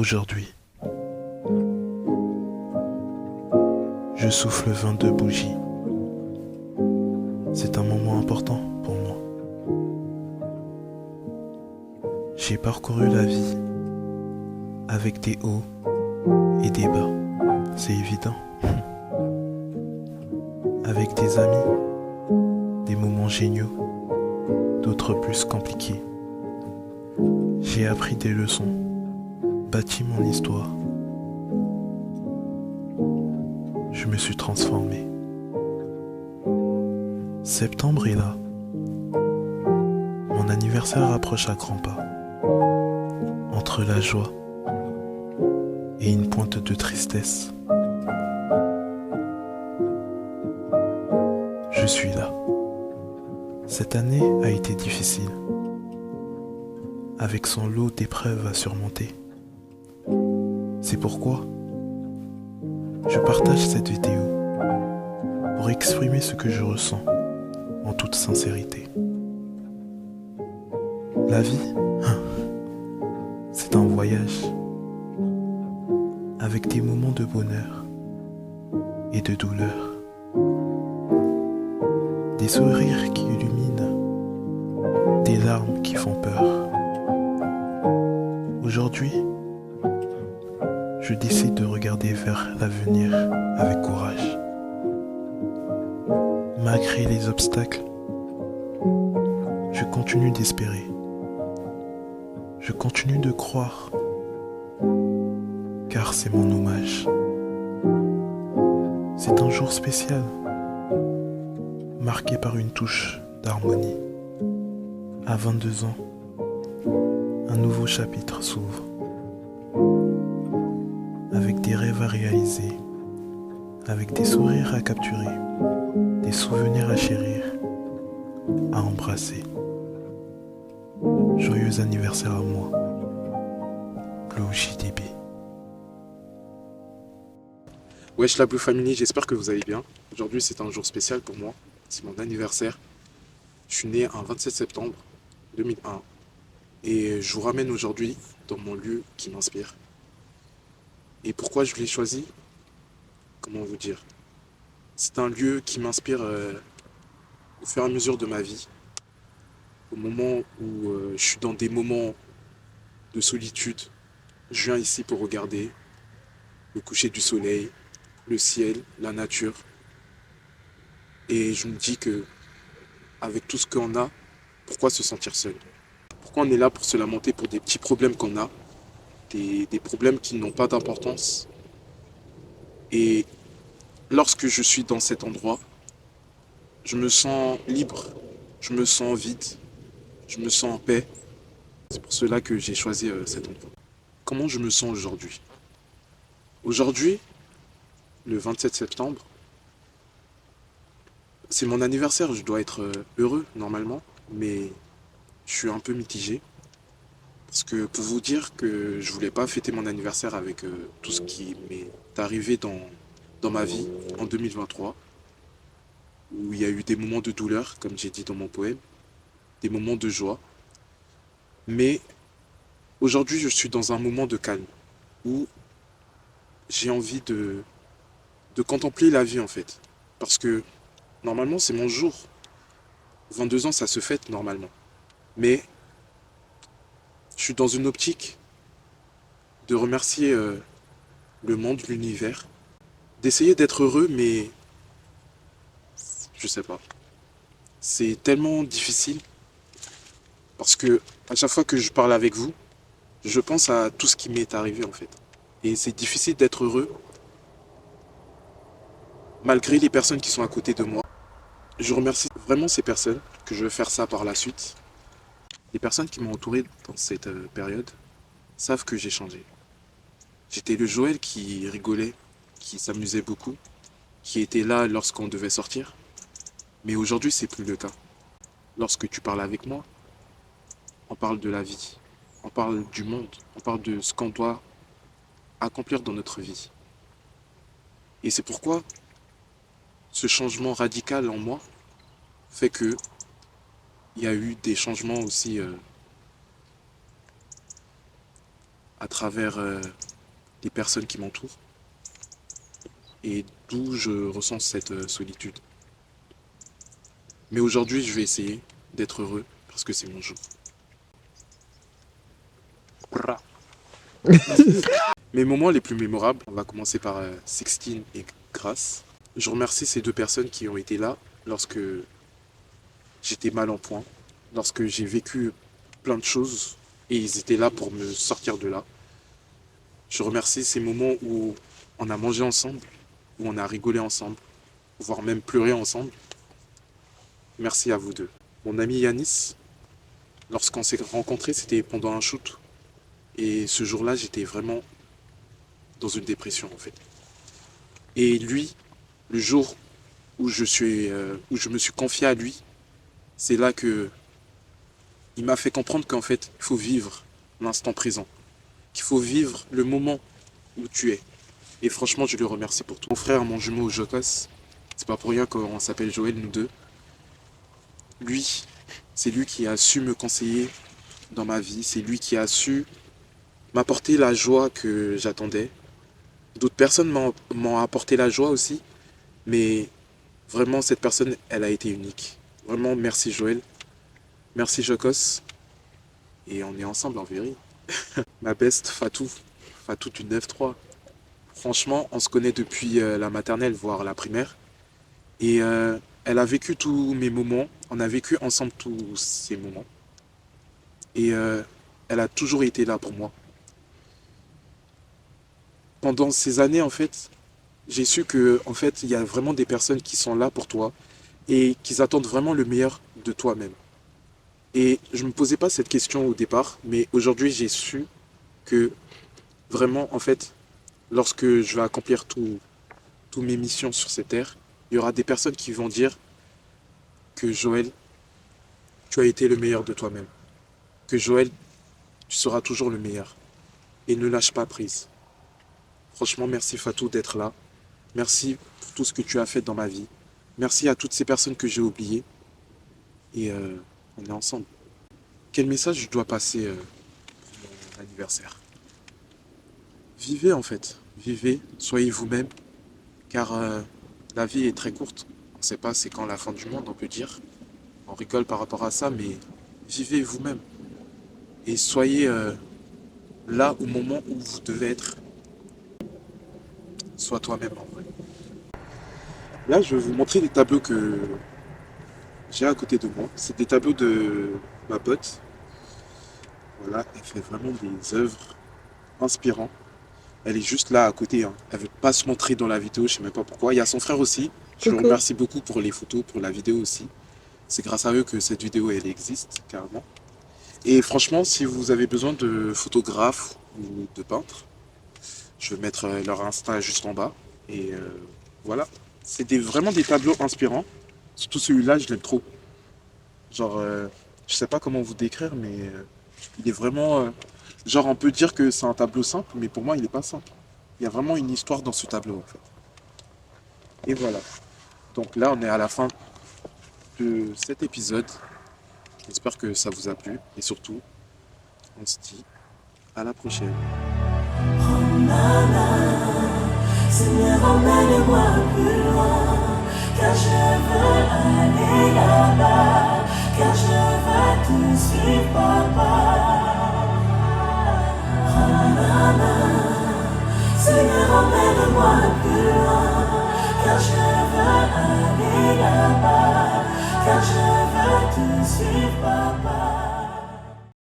Aujourd'hui, je souffle 22 bougies. C'est un moment important pour moi. J'ai parcouru la vie avec des hauts et des bas, c'est évident. Avec des amis, des moments géniaux, d'autres plus compliqués. J'ai appris des leçons, bâti mon histoire. Je me suis transformé. Septembre est là. Mon anniversaire approche à grands pas. Entre la joie et une pointe de tristesse, je suis là. Cette année a été difficile, avec son lot d'épreuves à surmonter. C'est pourquoi je partage cette vidéo pour exprimer ce que je ressens en toute sincérité. La vie, c'est un voyage avec des moments de bonheur et de douleur, des sourires qui illuminent, des larmes qui font peur. Aujourd'hui, je décide de regarder vers l'avenir avec courage. Malgré les obstacles, je continue d'espérer. Je continue de croire, car c'est mon hommage. C'est un jour spécial, marqué par une touche d'harmonie. À 22 ans, un nouveau chapitre s'ouvre, avec des rêves à réaliser, avec des sourires à capturer, des souvenirs à chérir, à embrasser. Joyeux anniversaire à moi, Blue JDB. Wesh la Blue Family, j'espère que vous allez bien. Aujourd'hui c'est un jour spécial pour moi, c'est mon anniversaire. Je suis né un 27 septembre 2001 et je vous ramène aujourd'hui dans mon lieu qui m'inspire. Et pourquoi je l'ai choisi? Comment vous dire? C'est un lieu qui m'inspire au fur et à mesure de ma vie. Au moment où je suis dans des moments de solitude, je viens ici pour regarder le coucher du soleil, le ciel, la nature. Et je me dis que avec tout ce qu'on a, pourquoi se sentir seul? Pourquoi on est là pour se lamenter pour des petits problèmes qu'on a, des problèmes qui n'ont pas d'importance? Et lorsque je suis dans cet endroit, je me sens libre, je me sens vide, je me sens en paix. C'est pour cela que j'ai choisi cet endroit. Comment je me sens aujourd'hui? Aujourd'hui, le 27 septembre, c'est mon anniversaire, je dois être heureux normalement, mais je suis un peu mitigé. Parce que pour vous dire que je voulais pas fêter mon anniversaire avec tout ce qui m'est arrivé dans ma vie en 2023, où il y a eu des moments de douleur, comme j'ai dit dans mon poème, des moments de joie. Mais aujourd'hui, je suis dans un moment de calme, où j'ai envie de contempler la vie en fait. Parce que normalement, c'est mon jour. 22 ans, ça se fête normalement. Mais je suis dans une optique de remercier le monde, l'univers, d'essayer d'être heureux, mais je sais pas. C'est tellement difficile parce que à chaque fois que je parle avec vous, je pense à tout ce qui m'est arrivé en fait. Et c'est difficile d'être heureux malgré les personnes qui sont à côté de moi. Je remercie vraiment ces personnes, que je vais faire ça par la suite. Les personnes qui m'ont entouré dans cette période savent que j'ai changé. J'étais le Joël qui rigolait, qui s'amusait beaucoup, qui était là lorsqu'on devait sortir. Mais aujourd'hui, c'est plus le cas. Lorsque tu parles avec moi, on parle de la vie, on parle du monde, on parle de ce qu'on doit accomplir dans notre vie. Et c'est pourquoi ce changement radical en moi fait que il y a eu des changements aussi à travers les personnes qui m'entourent et d'où je ressens cette solitude. Mais aujourd'hui, je vais essayer d'être heureux parce que c'est mon jour. Bra. Mes moments les plus mémorables, on va commencer par Sixtine et Grace. Je remercie ces deux personnes qui ont été là lorsque j'étais mal en point, lorsque j'ai vécu plein de choses et ils étaient là pour me sortir de là. Je remercie ces moments où on a mangé ensemble, où on a rigolé ensemble, voire même pleuré ensemble. Merci à vous deux. Mon ami Yanis, lorsqu'on s'est rencontrés, c'était pendant un shoot. Et ce jour-là, j'étais vraiment dans une dépression en fait. Et lui, le jour où je me suis confié à lui, c'est là que il m'a fait comprendre qu'en fait, il faut vivre l'instant présent, qu'il faut vivre le moment où tu es. Et franchement, je le remercie pour tout. Mon frère, mon jumeau Jocas, c'est pas pour rien qu'on s'appelle Joël, nous deux. Lui, c'est lui qui a su me conseiller dans ma vie, c'est lui qui a su m'apporter la joie que j'attendais. D'autres personnes m'ont apporté la joie aussi, mais vraiment cette personne, elle a été unique. Vraiment, merci Joël, merci Jocos, et on est ensemble en vérité. Ma best Fatou, Fatou du 9-3. Franchement, on se connaît depuis la maternelle, voire la primaire, et elle a vécu tous mes moments, on a vécu ensemble tous ces moments, et elle a toujours été là pour moi. Pendant ces années, en fait, j'ai su que, en fait, il y a vraiment des personnes qui sont là pour toi et qui attendent vraiment le meilleur de toi-même. Et je ne me posais pas cette question au départ, mais aujourd'hui, j'ai su que vraiment, en fait, lorsque je vais accomplir toutes mes missions sur cette terre, il y aura des personnes qui vont dire que Joël, tu as été le meilleur de toi-même. Que Joël, tu seras toujours le meilleur. Et ne lâche pas prise. Franchement, merci Fatou d'être là. Merci pour tout ce que tu as fait dans ma vie. Merci à toutes ces personnes que j'ai oubliées. Et on est ensemble. Quel message je dois passer pour mon anniversaire? Vivez en fait. Vivez, soyez vous-même. Car la vie est très courte. On ne sait pas c'est quand la fin du monde, on peut dire. On rigole par rapport à ça, mais vivez vous-même. Et soyez là au moment où vous devez être. Sois toi-même en vrai. Là, je vais vous montrer les tableaux que j'ai à côté de moi. C'est des tableaux de ma pote. Voilà, elle fait vraiment des œuvres inspirantes. Elle est juste là à côté, hein. Elle veut pas se montrer dans la vidéo, je sais même pas pourquoi. Il y a son frère aussi. Je le Coucou. remercie beaucoup pour les photos, pour la vidéo aussi. C'est grâce à eux que cette vidéo elle existe carrément. Et franchement, si vous avez besoin de photographes ou de peintres, je vais mettre leur Insta juste en bas. Et voilà. C'est vraiment des tableaux inspirants. Surtout celui-là, je l'aime trop. Genre, je sais pas comment vous décrire, mais il est vraiment. Genre, on peut dire que c'est un tableau simple, mais pour moi, il est pas simple. Il y a vraiment une histoire dans ce tableau, en fait. Et voilà. Donc là, on est à la fin de cet épisode. J'espère que ça vous a plu. Et surtout, on se dit à la prochaine. Seigneur, emmène-moi plus loin, car je veux aller là-bas, car je veux te suivre, papa. Prends ma main, Seigneur, emmène-moi plus loin, car je veux aller là-bas, car je veux te suivre, papa.